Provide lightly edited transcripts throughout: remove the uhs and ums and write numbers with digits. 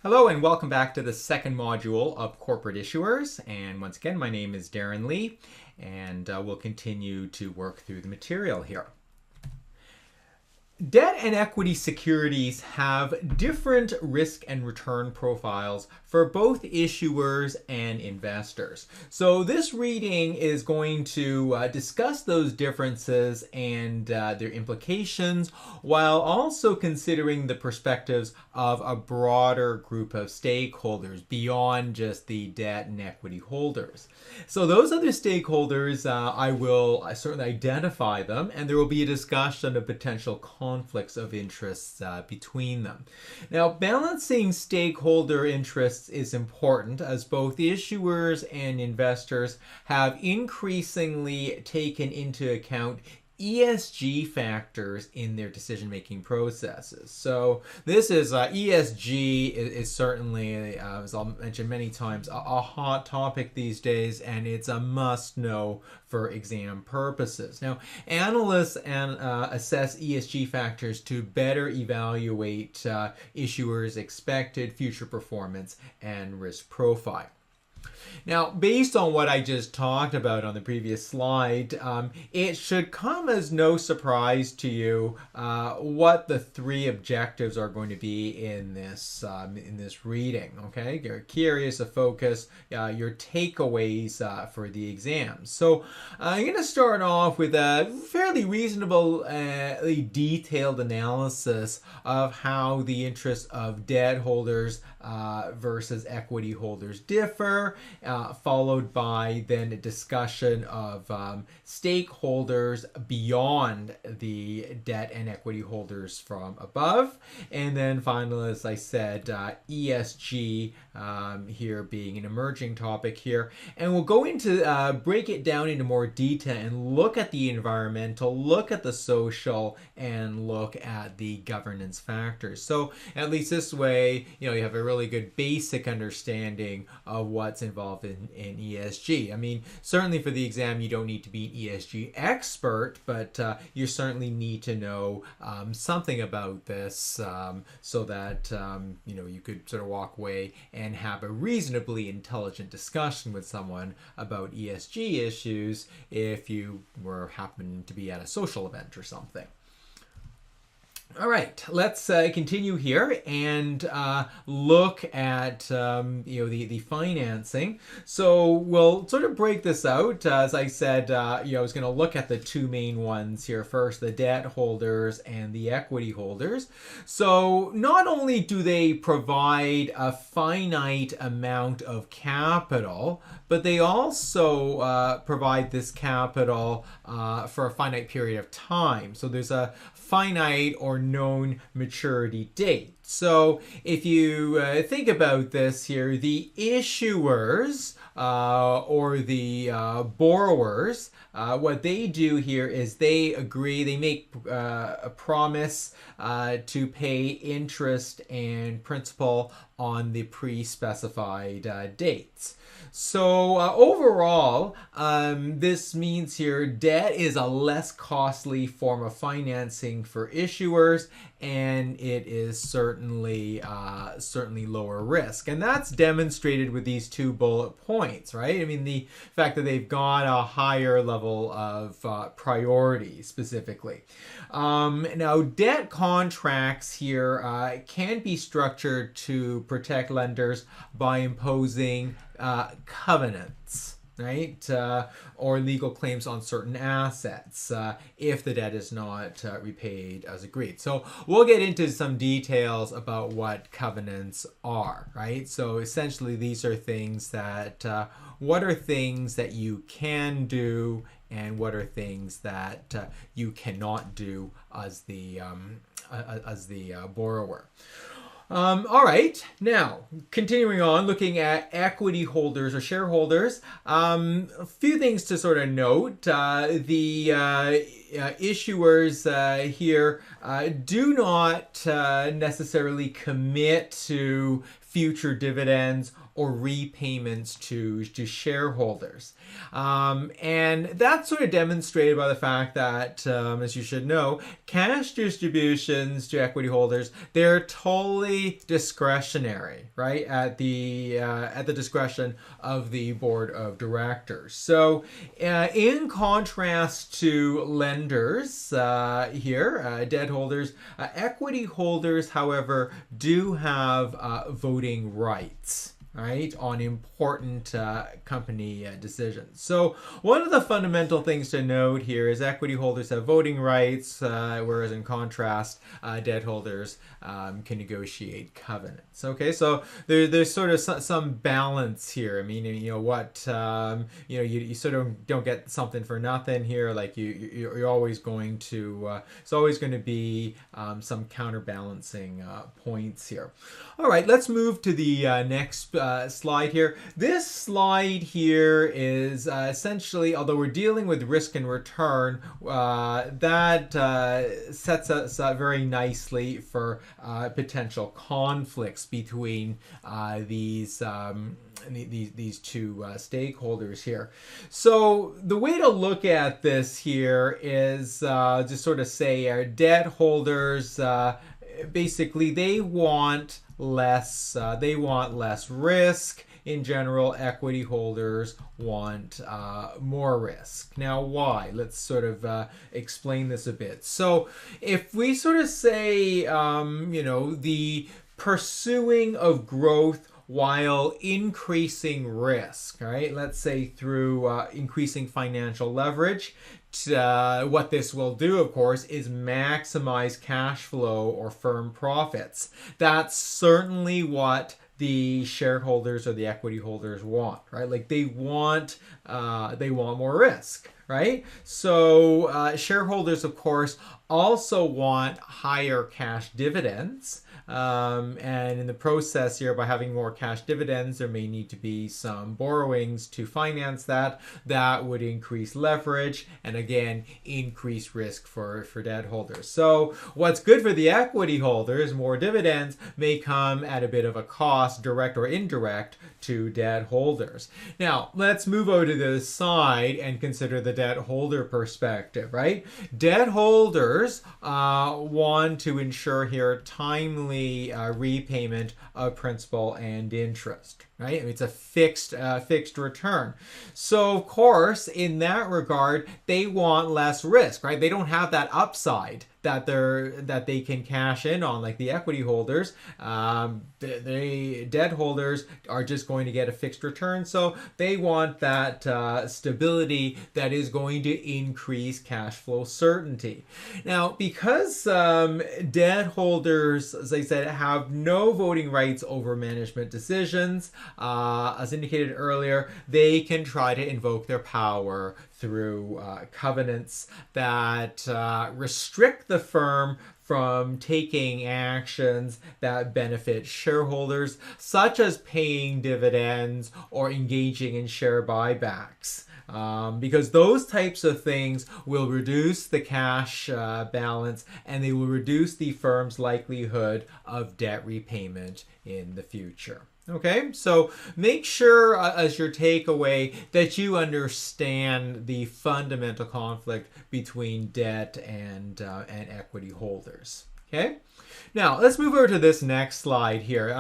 Hello and welcome back to the second module of Corporate Issuers. And once again, my name is Darren Lee, and we'll continue to work through the material here. Debt and equity securities have different risk and return profiles for both issuers and investors. So this reading is going to discuss those differences and their implications, while also considering the perspectives of a broader group of stakeholders beyond just the debt and equity holders. So those other stakeholders, I will certainly identify them, and there will be a discussion of potential conflicts of interests between them. Now, balancing stakeholder interests is important, as both issuers and investors have increasingly taken into account ESG factors in their decision-making processes. So this is ESG is certainly, as I'll mention many times, a hot topic these days, and it's a must-know for exam purposes. Now, analysts assess ESG factors to better evaluate issuers' expected future performance and risk profile. Now, based on what I just talked about on the previous slide, it should come as no surprise to you what the three objectives are going to be in this reading. Okay, your key areas of focus, your takeaways for the exam. So I'm going to start off with a fairly reasonably detailed analysis of how the interests of debt holders versus equity holders differ, followed by then a discussion of stakeholders beyond the debt and equity holders from above, and then finally, as I said, ESG here being an emerging topic here, and we'll go into break it down into more detail and look at the environmental, look at the social, and look at the governance factors. So at least this way, you have a really good basic understanding of what's involved in ESG. I mean, certainly for the exam, you don't need to be an ESG expert, but you certainly need to know something about this so that you could sort of walk away and have a reasonably intelligent discussion with someone about ESG issues if you happen to be at a social event or something. All right, let's continue here and look at the financing. So we'll sort of break this out. As I said, I was going to look at the two main ones here first, the debt holders and the equity holders. So not only do they provide a finite amount of capital, but they also provide this capital for a finite period of time. So there's a finite or known maturity date. So if you think about this here, the issuers or the borrowers, what they do here is they make a promise to pay interest and principal on the pre-specified dates. So overall, this means here debt is a less costly form of financing for issuers, and it is certainly lower risk. And that's demonstrated with these two bullet points, right? I mean, the fact that they've got a higher level of priority specifically. Now, debt contracts here can be structured to protect lenders by imposing covenants, right? Or legal claims on certain assets if the debt is not repaid as agreed. So we'll get into some details about what covenants are, right? So essentially these are things that, what are things that you can do and what are things that you cannot do as the borrower. All right, now continuing on, looking at equity holders or shareholders, a few things to sort of note. The issuers here do not necessarily commit to future dividends or repayments to shareholders. And that's sort of demonstrated by the fact that, as you should know, cash distributions to equity holders, they're totally discretionary, right? At the discretion of the board of directors. So in contrast to lenders here, debt holders, equity holders, however, do have voting rights, right, on important company decisions. So one of the fundamental things to note here is equity holders have voting rights, whereas in contrast, debt holders can negotiate covenants. Okay, so there's sort of some balance here. I mean, you sort of don't get something for nothing here. Like you're always going to, it's always going to be some counterbalancing points here. All right, let's move to the next slide here. This slide here is essentially, although we're dealing with risk and return, that sets us up very nicely for potential conflicts between these two stakeholders here. So the way to look at this here is just sort of say our debt holders, basically they want less risk. In general, equity holders want more risk. Now, why? Let's sort of explain this a bit. So if we sort of say, the pursuing of growth while increasing risk, right? Let's say through increasing financial leverage. What this will do, of course, is maximize cash flow or firm profits. That's certainly what the shareholders or the equity holders want, right? Like they want more risk, right? So shareholders, of course, also want higher cash dividends. And in the process here, by having more cash dividends, there may need to be some borrowings to finance that. That would increase leverage and again, increase risk for debt holders. So what's good for the equity holders, more dividends, may come at a bit of a cost, direct or indirect, to debt holders. Now, let's move over to the side and consider the debt holder perspective, right? Debt holders want to ensure here timely repayment of principal and interest, right? I mean, it's a fixed return. So of course, in that regard, they want less risk, right? They don't have that upside that they can cash in on like the equity holders. The debt holders are just going to get a fixed return, so they want that stability that is going to increase cash flow certainty. Now, because debt holders, as I said, have no voting rights over management decisions, as indicated earlier, they can try to invoke their power through covenants that restrict the firm from taking actions that benefit shareholders, such as paying dividends or engaging in share buybacks. Because those types of things will reduce the cash balance and they will reduce the firm's likelihood of debt repayment in the future. Okay, so make sure as your takeaway that you understand the fundamental conflict between debt and equity holders. Okay. Now, let's move over to this next slide here,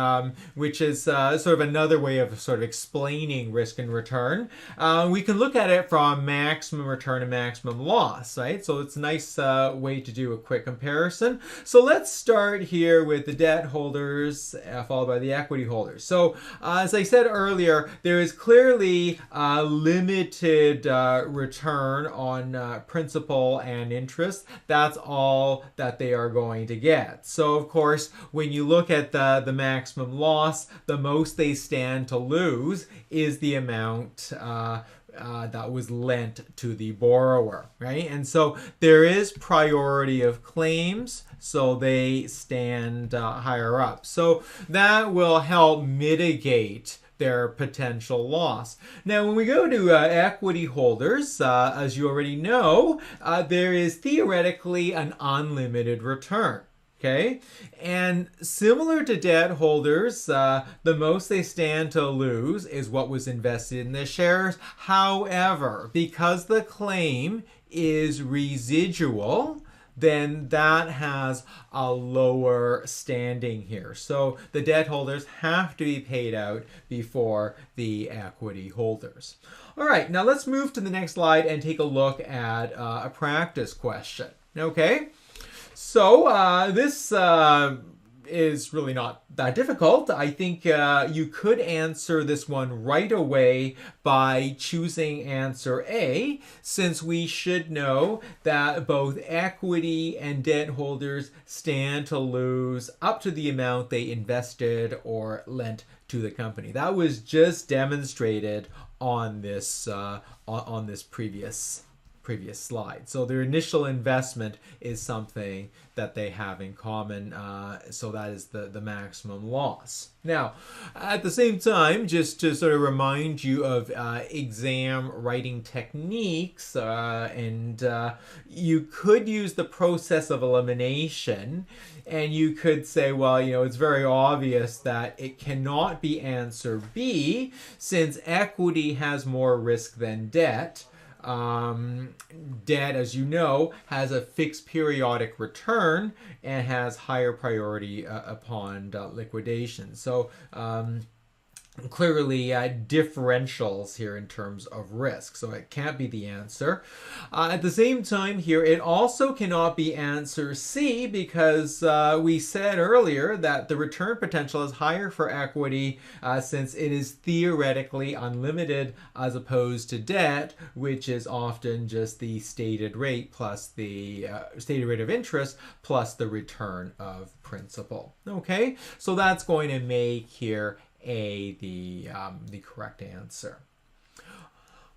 which is sort of another way of sort of explaining risk and return. We can look at it from maximum return and maximum loss, right? So it's a nice way to do a quick comparison. So let's start here with the debt holders, followed by the equity holders. So as I said earlier, there is clearly a limited return on principal and interest. That's all that they are going to get. So of course, when you look at the maximum loss, the most they stand to lose is the amount that was lent to the borrower, right? And so there is priority of claims, so they stand higher up. So that will help mitigate their potential loss. Now, when we go to equity holders, as you already know, there is theoretically an unlimited return. Okay, and similar to debt holders, the most they stand to lose is what was invested in the shares. However, because the claim is residual, then that has a lower standing here. So the debt holders have to be paid out before the equity holders. All right, now let's move to the next slide and take a look at a practice question. Okay. So this is really not that difficult. I think you could answer this one right away by choosing answer A, since we should know that both equity and debt holders stand to lose up to the amount they invested or lent to the company. That was just demonstrated on this previous slide. So their initial investment is something that they have in common, so that is the maximum loss. Now, at the same time, just to sort of remind you of exam writing techniques, and you could use the process of elimination, and you could say, well, you know, it's very obvious that it cannot be answer B, since equity has more risk than debt. Debt, as you know, has a fixed periodic return and has higher priority upon liquidation. So clearly differentials here in terms of risk, so it can't be the answer. At the same time here, it also cannot be answer C, because we said earlier that the return potential is higher for equity since it is theoretically unlimited, as opposed to debt, which is often just the stated rate plus the stated rate of interest plus the return of principal. Okay, so that's going to make here A the correct answer.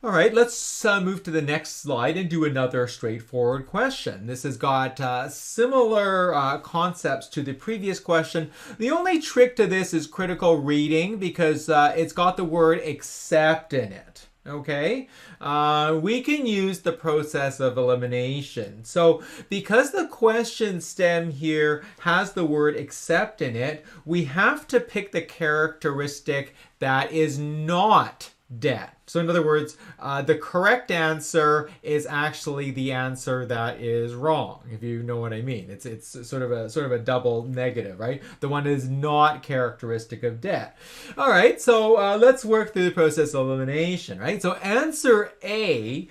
All right, let's move to the next slide and do another straightforward question. This has got similar concepts to the previous question. The only trick to this is critical reading, because it's got the word except in it. Okay, we can use the process of elimination. So because the question stem here has the word except in it, we have to pick the characteristic that is not debt. So in other words, the correct answer is actually the answer that is wrong, if you know what I mean. It's sort of a double negative, right? The one is not characteristic of debt. All right, so let's work through the process of elimination, right? So answer A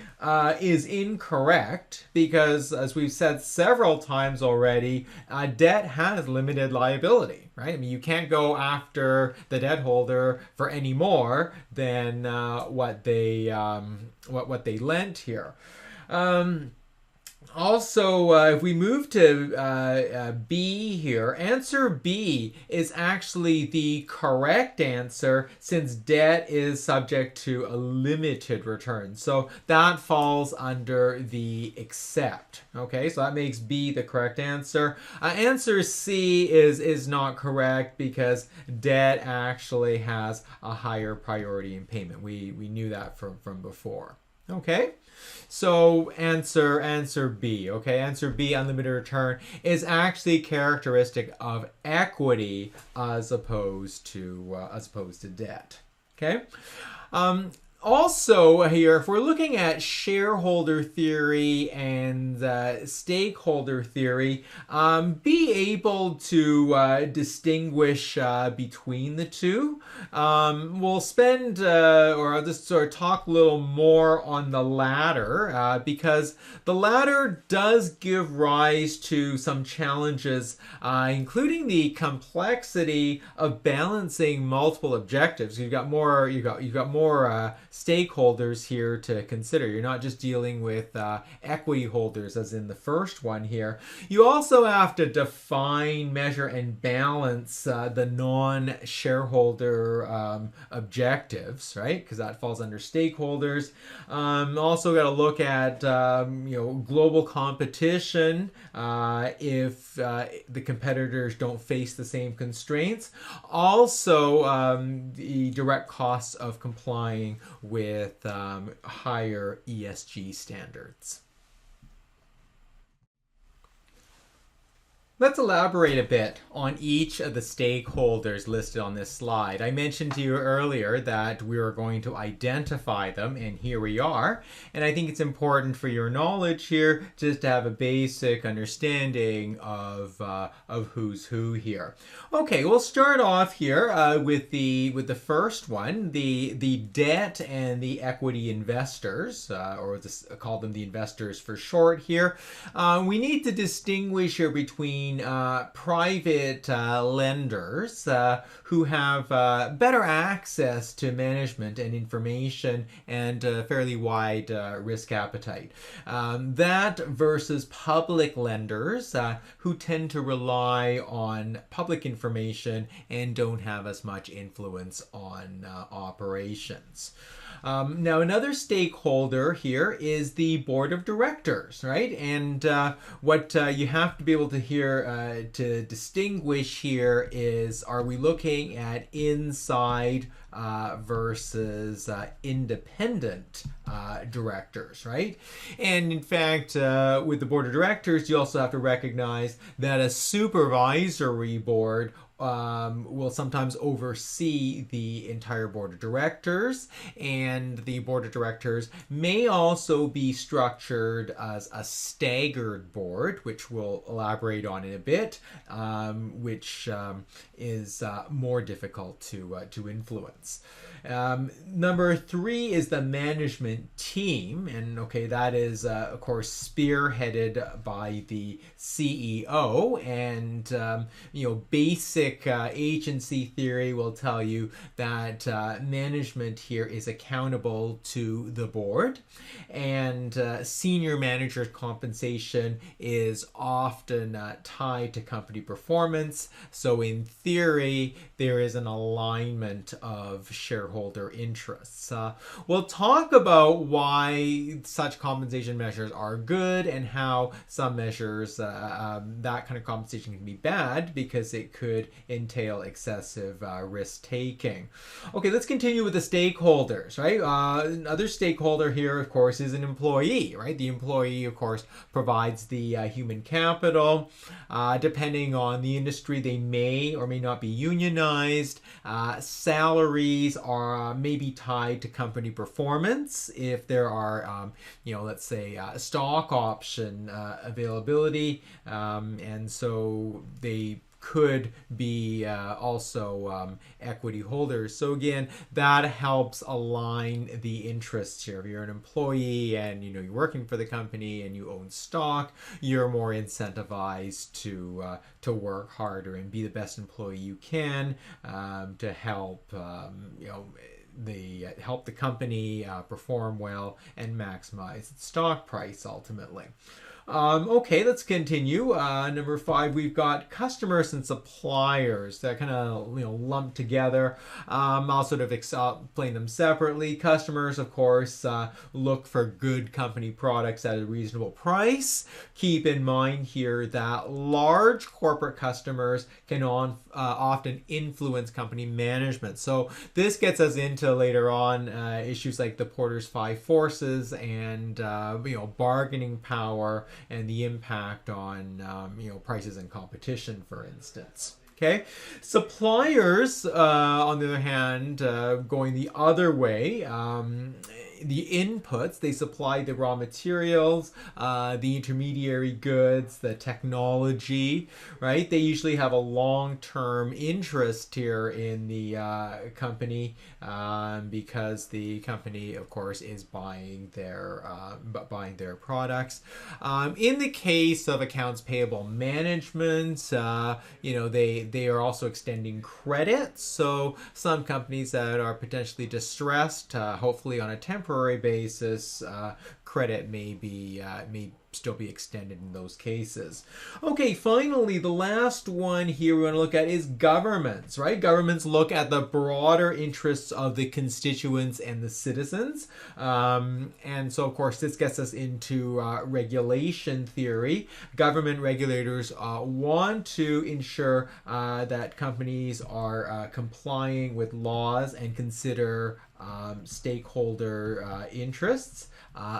is incorrect because, as we've said several times already, debt has limited liability, right? I mean, you can't go after the debt holder for any more than what they lent here. Also, if we move to B here, answer B is actually the correct answer since debt is subject to a limited return. So that falls under the except. Okay, so that makes B the correct answer. Answer C is not correct because debt actually has a higher priority in payment. We knew that from before. Okay. So answer B, okay? Answer B, unlimited return, is actually characteristic of equity as opposed to debt. Okay? Also here, if we're looking at shareholder theory and stakeholder theory, be able to distinguish between the two. We'll spend, or I'll just sort of talk a little more on the latter, because the latter does give rise to some challenges, including the complexity of balancing multiple objectives. You've got more stakeholders here to consider. You're not just dealing with equity holders as in the first one here. You also have to define, measure, and balance the non-shareholder objectives, right? Because that falls under stakeholders. Also got to look at global competition if the competitors don't face the same constraints. Also, the direct costs of complying with higher ESG standards. Let's elaborate a bit on each of the stakeholders listed on this slide. I mentioned to you earlier that we were going to identify them, and here we are. And I think it's important for your knowledge here just to have a basic understanding of who's who here. Okay, we'll start off here with the first one, the debt and the equity investors, or call them the investors for short here. We need to distinguish here between private lenders who have better access to management and information and fairly wide risk appetite. That versus public lenders who tend to rely on public information and don't have as much influence on operations. Now, another stakeholder here is the board of directors, right? And what you have to be able to distinguish here is, are we looking at inside versus independent directors, right? And in fact, with the board of directors, you also have to recognize that a supervisory board will sometimes oversee the entire board of directors, and the board of directors may also be structured as a staggered board, which we'll elaborate on in a bit, which is more difficult to influence. Number 3 is the management team, and okay, that is of course spearheaded by the CEO, and basic agency theory will tell you that management here is accountable to the board, and senior manager compensation is often tied to company performance. So in theory, there is an alignment of shareholder interests. We'll talk about why such compensation measures are good and how some measures, that kind of compensation can be bad because it could entail excessive risk taking. Okay, let's continue with the stakeholders, right? Another stakeholder here, of course, is an employee, right? The employee, of course, provides the human capital. Depending on the industry, they may or may not be unionized. Salaries are maybe tied to company performance if there are, let's say, stock option availability, and so they could be also equity holders. So again, that helps align the interests here. If you're an employee and you're working for the company and you own stock, you're more incentivized to work harder and be the best employee you can to help help the company perform well and maximize its stock price ultimately. Okay, let's continue. Number 5, we've got customers and suppliers that kind of lumped together. I'll sort of explain them separately. Customers, of course, look for good company products at a reasonable price. Keep in mind here that large corporate customers can often influence company management. So this gets us into later on issues like the Porter's 5 forces and bargaining power and the impact on prices and competition, for instance. Okay, suppliers, on the other hand, going the other way, the inputs. They supply the raw materials, the intermediary goods, the technology, right? They usually have a long-term interest here in the company because the company, of course, is buying their products. In the case of accounts payable management, they are also extending credit. So some companies that are potentially distressed, hopefully on a temporary basis, credit may still be extended in those cases. Okay, finally, the last one here we want to look at is governments, right? Governments look at the broader interests of the constituents and the citizens. And so, of course, this gets us into regulation theory. Government regulators want to ensure that companies are complying with laws and consider stakeholder interests,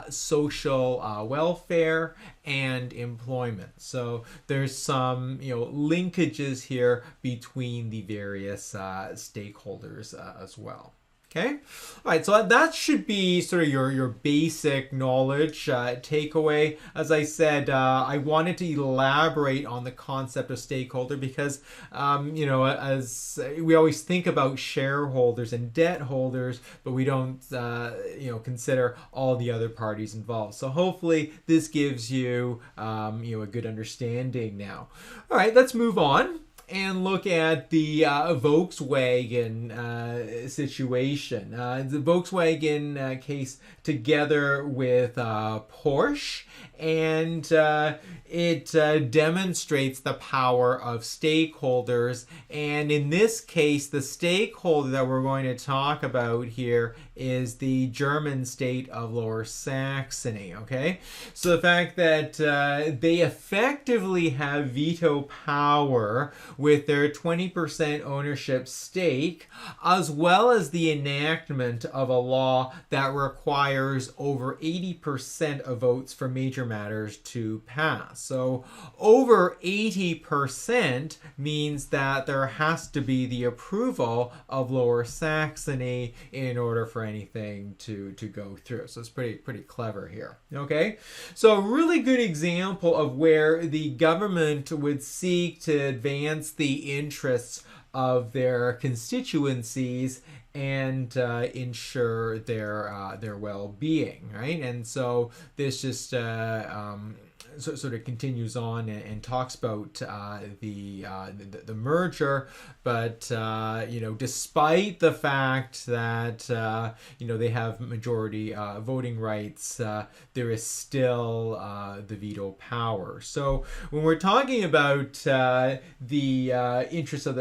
social welfare, and employment. So there's some linkages here between the various stakeholders as well. Okay, all right, so that should be sort of your basic knowledge takeaway. As I said, I wanted to elaborate on the concept of stakeholder because, as we always think about shareholders and debt holders, but we don't, consider all the other parties involved. So hopefully this gives you, a good understanding now. All right, let's move on and look at the Volkswagen situation. The Volkswagen case together with Porsche, and it demonstrates the power of stakeholders. And in this case, the stakeholder that we're going to talk about here is the German state of Lower Saxony, okay? So the fact that they effectively have veto power with their 20% ownership stake, as well as the enactment of a law that requires over 80% of votes for major matters to pass. So over 80% means that there has to be the approval of Lower Saxony in order for anything to go through. So it's pretty clever here. Okay, so a really good example of where the government would seek to advance the interests of their constituencies and ensure their well-being, right? And so this just sort of continues on and talks about the merger, but despite the fact that they have majority voting rights, there is still the veto power. So when we're talking about the interests of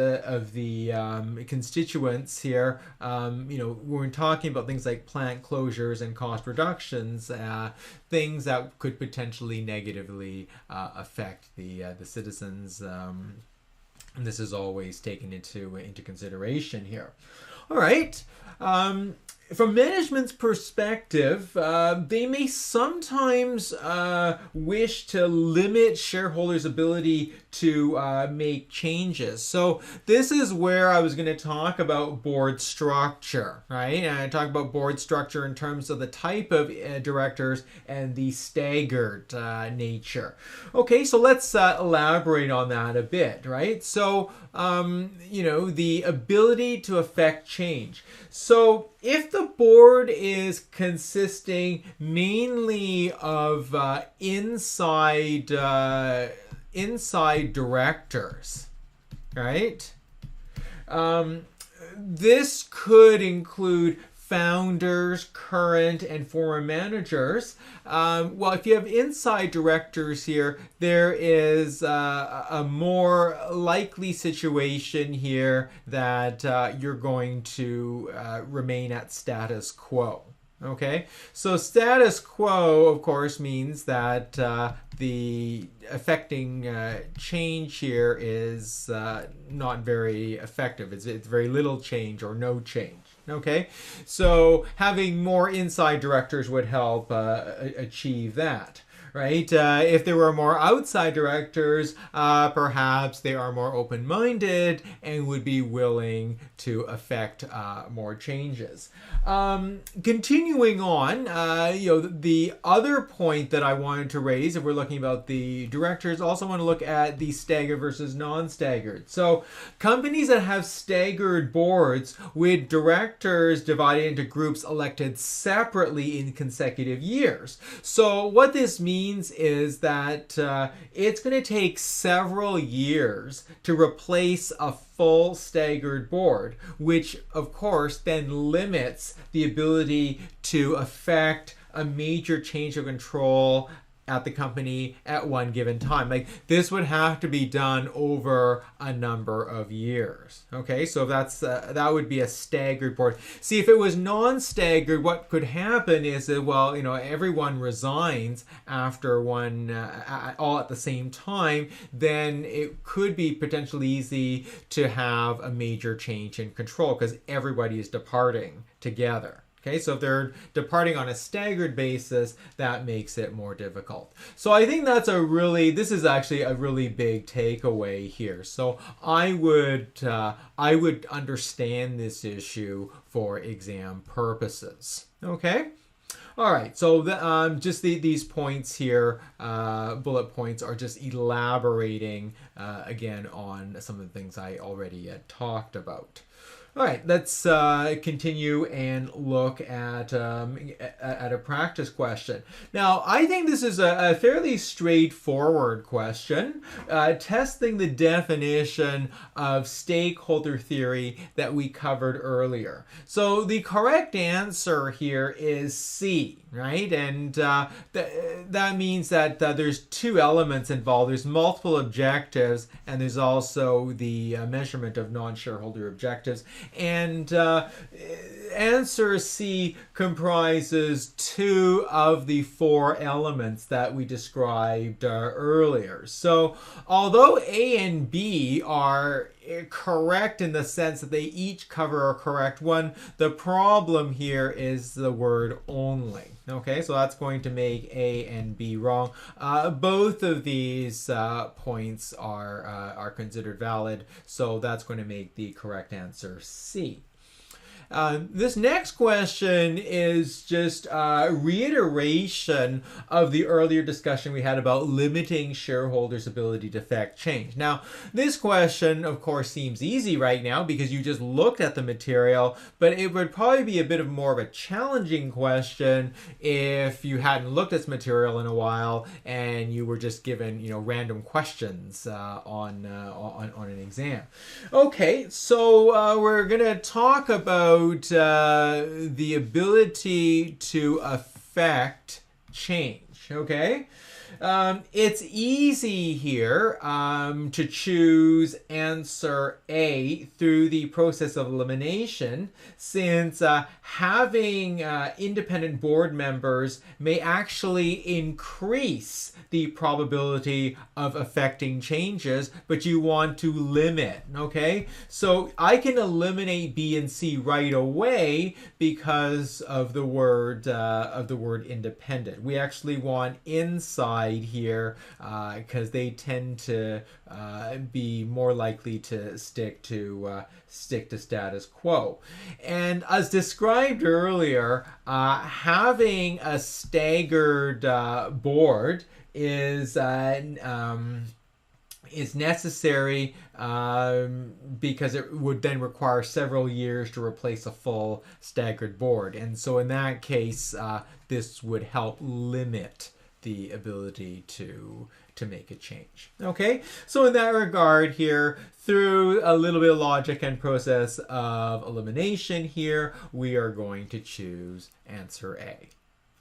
the constituents here, when we're talking about things like plant closures and cost reductions, things that could potentially negatively affect the citizens. And this is always taken into consideration here. All right. From management's perspective, they may sometimes wish to limit shareholders' ability to make changes. So this is where I was going to talk about board structure, right? And I talk about board structure in terms of the type of directors and the staggered nature. Okay, so let's elaborate on that a bit, right? So, the ability to affect change. So if the board is consisting mainly of inside directors, right? This could include founders, current and former managers. Well, if you have inside directors here, there is a more likely situation here that you're going to remain at status quo. Okay, so status quo, of course, means that the affecting change here is not very effective. It's very little change or no change. Okay, so having more inside directors would help achieve that, right? If there were more outside directors, perhaps they are more open-minded and would be willing to affect more changes. Continuing on, the other point that I wanted to raise, if we're looking about the directors, also want to look at the staggered versus non-staggered. So companies that have staggered boards with directors divided into groups elected separately in consecutive years. So what this means is that it's going to take several years to replace a full staggered board, which of course then limits the ability to affect a major change of control at the company at one given time. Like, this would have to be done over a number of years. Okay, so that's that would be a staggered board. See, if it was non-staggered, what could happen is that, well, everyone resigns after one all at the same time, then it could be potentially easy to have a major change in control because everybody is departing together. Okay, so if they're departing on a staggered basis, that makes it more difficult. So I think this is actually a really big takeaway here. So I would understand this issue for exam purposes. Okay. All right, so these points here, bullet points, are just elaborating again on some of the things I already had talked about. All right, let's continue and look at a practice question. Now, I think this is a fairly straightforward question, testing the definition of stakeholder theory that we covered earlier. So the correct answer here is C, right? And that means that there's two elements involved. There's multiple objectives, and there's also the measurement of non-shareholder objectives. And answer C comprises two of the four elements that we described earlier. So although A and B are correct in the sense that they each cover a correct one, the problem here is the word only. Okay, so that's going to make A and B wrong. Both of these points are considered valid, so that's going to make the correct answer C. This next question is just a reiteration of the earlier discussion we had about limiting shareholders' ability to affect change. Now, this question, of course, seems easy right now because you just looked at the material, but it would probably be a bit of more of a challenging question if you hadn't looked at this material in a while and you were just given, random questions on an exam. Okay, so we're going to talk about the ability to affect change. Okay, it's easy here to choose answer A through the process of elimination, since having independent board members may actually increase the probability of affecting changes, but you want to limit. Okay, so I can eliminate B and C right away because of the word independent. We actually want inside here because they tend to be more likely to stick to status quo. And as described earlier, having a staggered board is necessary because it would then require several years to replace a full staggered board. And so in that case, this would help limit the ability to make a change. Okay, so in that regard here, through a little bit of logic and process of elimination here, we are going to choose answer A.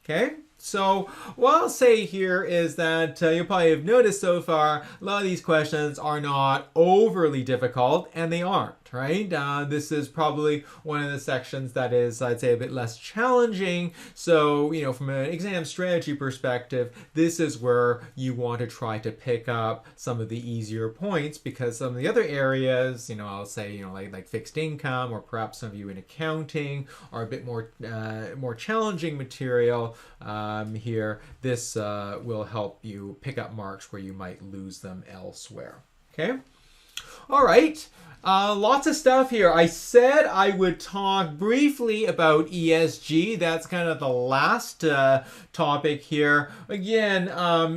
Okay, so what I'll say here is that you'll probably have noticed so far, a lot of these questions are not overly difficult, and they aren't, right? This is probably one of the sections that is, I'd say, a bit less challenging. So, from an exam strategy perspective, this is where you want to try to pick up some of the easier points, because some of the other areas, I'll say, like fixed income, or perhaps some of you in accounting, are a bit more challenging material. here, this will help you pick up marks where you might lose them elsewhere. Okay? All right. Lots of stuff here. I said I would talk briefly about ESG. That's kind of the last topic here. Again,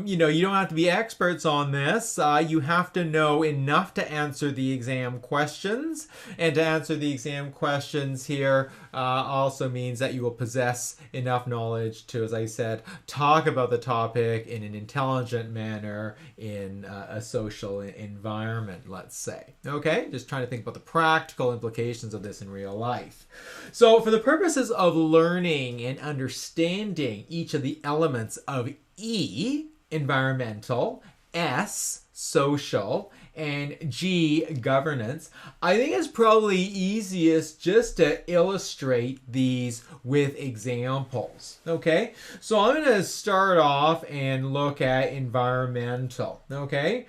you don't have to be experts on this. You have to know enough to answer the exam questions. And to answer the exam questions here also means that you will possess enough knowledge to, as I said, talk about the topic in an intelligent manner in a social environment, let's say. Okay? Just trying to think about the practical implications of this in real life. So for the purposes of learning and understanding each of the elements of E, environmental, S, social, and G, governance, I think it's probably easiest just to illustrate these with examples. Okay, so I'm going to start off and look at environmental. Okay,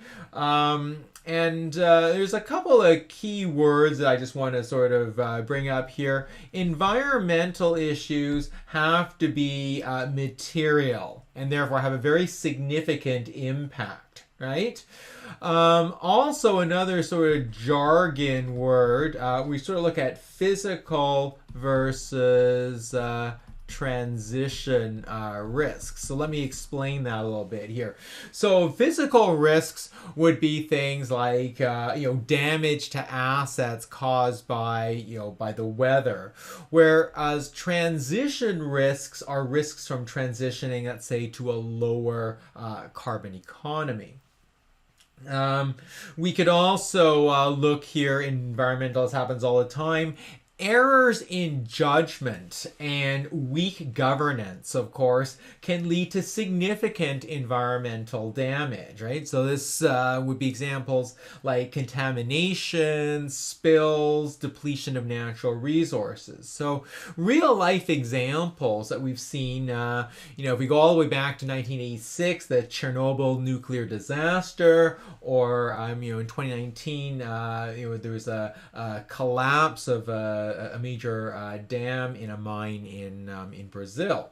and there's a couple of key words that I just want to sort of bring up here. Environmental issues have to be material and therefore have a very significant impact, right? Also, another sort of jargon word, we sort of look at physical versus transition risks. So let me explain that a little bit here. So physical risks would be things like damage to assets caused by by the weather, whereas transition risks are risks from transitioning, let's say, to a lower carbon economy. We could also look here in environmental, this happens all the time. Errors in judgment and weak governance, of course, can lead to significant environmental damage, right? So this would be examples like contamination, spills, depletion of natural resources. So real life examples that we've seen, if we go all the way back to 1986, the Chernobyl nuclear disaster, or in 2019, there was a collapse of a major dam in a mine in Brazil.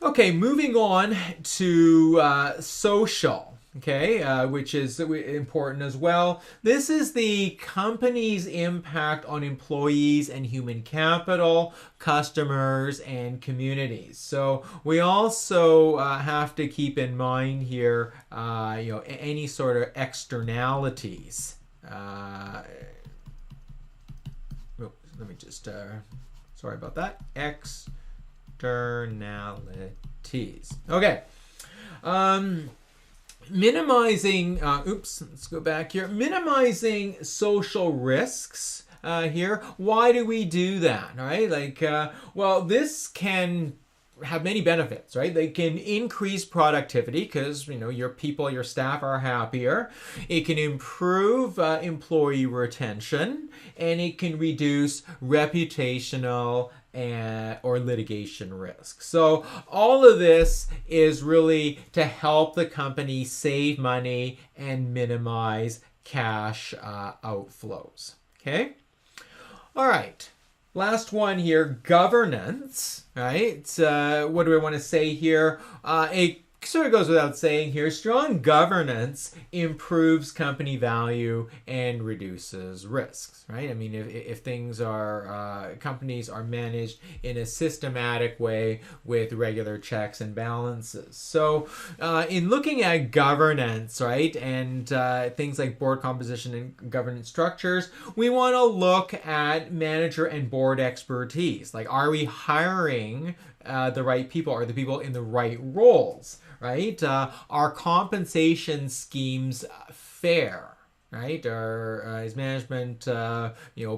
Okay, moving on to social. Okay, which is important as well. This is the company's impact on employees and human capital, customers, and communities. So we also have to keep in mind here, any sort of externalities. Let me just, sorry about that. Externalities. Okay. Minimizing, let's go back here. Minimizing social risks here. Why do we do that, right? Well, this can have many benefits, right? They can increase productivity because, your people, your staff are happier. It can improve employee retention, and it can reduce reputational or litigation risk. So all of this is really to help the company save money and minimize cash outflows. Okay? All right. Last one here, governance, right? What do I want to say here? It sort of goes without saying here, strong governance improves company value and reduces risks, right? I mean, if things are, companies are managed in a systematic way with regular checks and balances. So in looking at governance, right, and things like board composition and governance structures, we want to look at manager and board expertise. Like, are we hiring the right people? Are the people in the right roles? Right? Are compensation schemes fair? Right? Is management,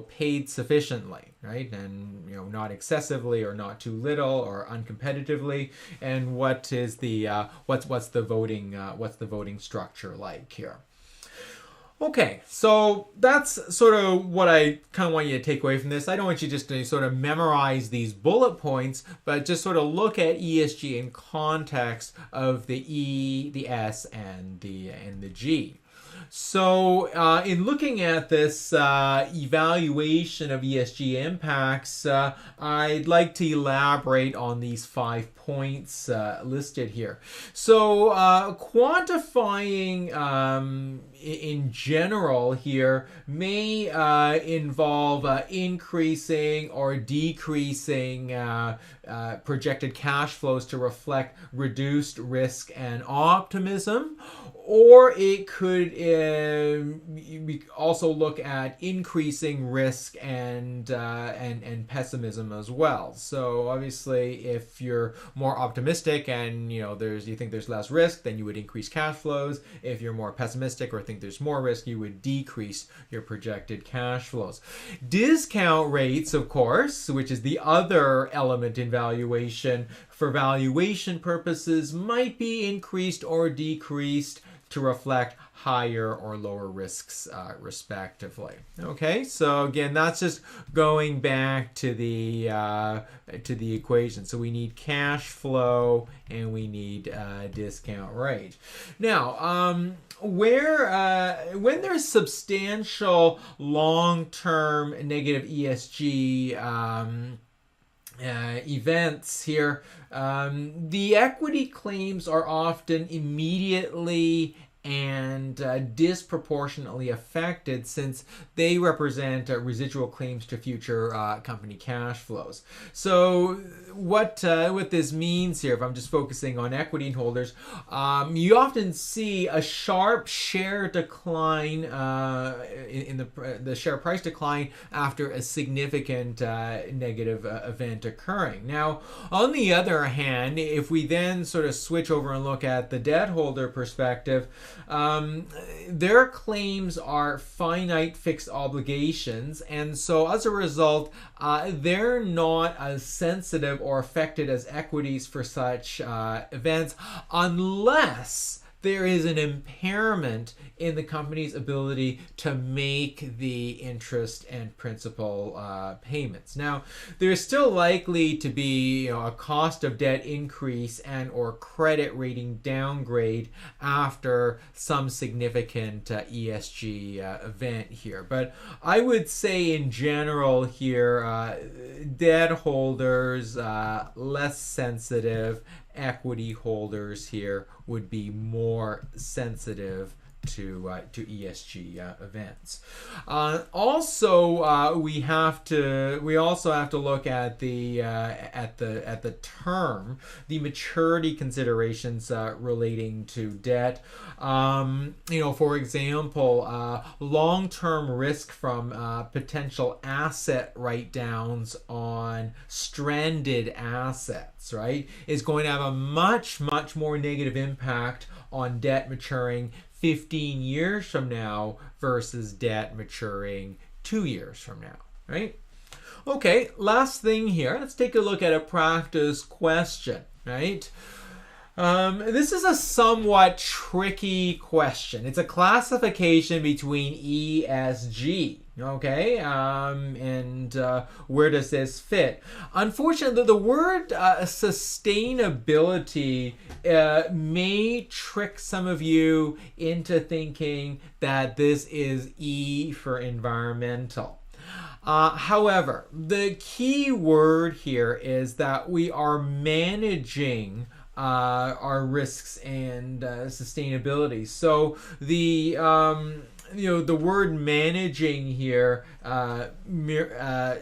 paid sufficiently? Right? And not excessively or not too little or uncompetitively? And what is the what's the voting structure like here? Okay, so that's sort of what I kind of want you to take away from this. I don't want you just to sort of memorize these bullet points, but just sort of look at ESG in context of the E, the S, and the G. So in looking at this evaluation of ESG impacts, I'd like to elaborate on these 5 points listed here. So quantifying in general here may involve increasing or decreasing projected cash flows to reflect reduced risk and optimism, or it could also look at increasing risk and pessimism as well. So obviously, if you're more optimistic and you think there's less risk, then you would increase cash flows. If you're more pessimistic or think there's more risk, you would decrease your projected cash flows. Discount rates, of course, which is the other element in valuation, for valuation purposes, might be increased or decreased to reflect higher or lower risks, respectively. Okay, so again, that's just going back to the equation. So we need cash flow and we need discount rate. Now, when there's substantial long-term negative ESG events here, the equity claims are often immediately and disproportionately affected, since they represent residual claims to future company cash flows. So what this means here, if I'm just focusing on equity holders, you often see a sharp share decline in the share price decline after a significant negative event occurring. Now, on the other hand, if we then sort of switch over and look at the debt holder perspective, their claims are finite fixed obligations, and so as a result, they're not as sensitive or affected as equities for such events, unless there is an impairment in the company's ability to make the interest and principal payments. Now, there's still likely to be a cost of debt increase and or credit rating downgrade after some significant ESG event here. But I would say in general here, debt holders less sensitive, equity holders here would be more sensitive to ESG events. Also, we also have to look at the term, the maturity considerations relating to debt. For example, long-term risk from potential asset write-downs on stranded assets, right, is going to have a much more negative impact on debt maturing 15 years from now versus debt maturing 2 years from now, right? Okay, last thing here, let's take a look at a practice question, right? This is a somewhat tricky question. It's a classification between ESG, okay? And where does this fit? Unfortunately, the word sustainability may trick some of you into thinking that this is E for environmental. However, the key word here is that we are managing our risks and sustainability. So the the word managing here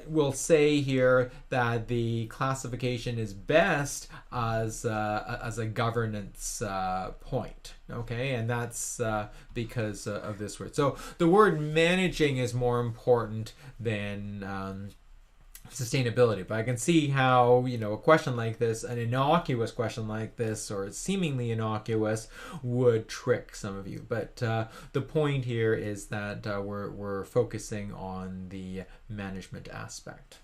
will say here that the classification is best as a governance point. Okay, and that's because of this word. So the word managing is more important than sustainability. But I can see how, a question like this, an innocuous question like this, or seemingly innocuous, would trick some of you. But the point here is that we're focusing on the management aspect.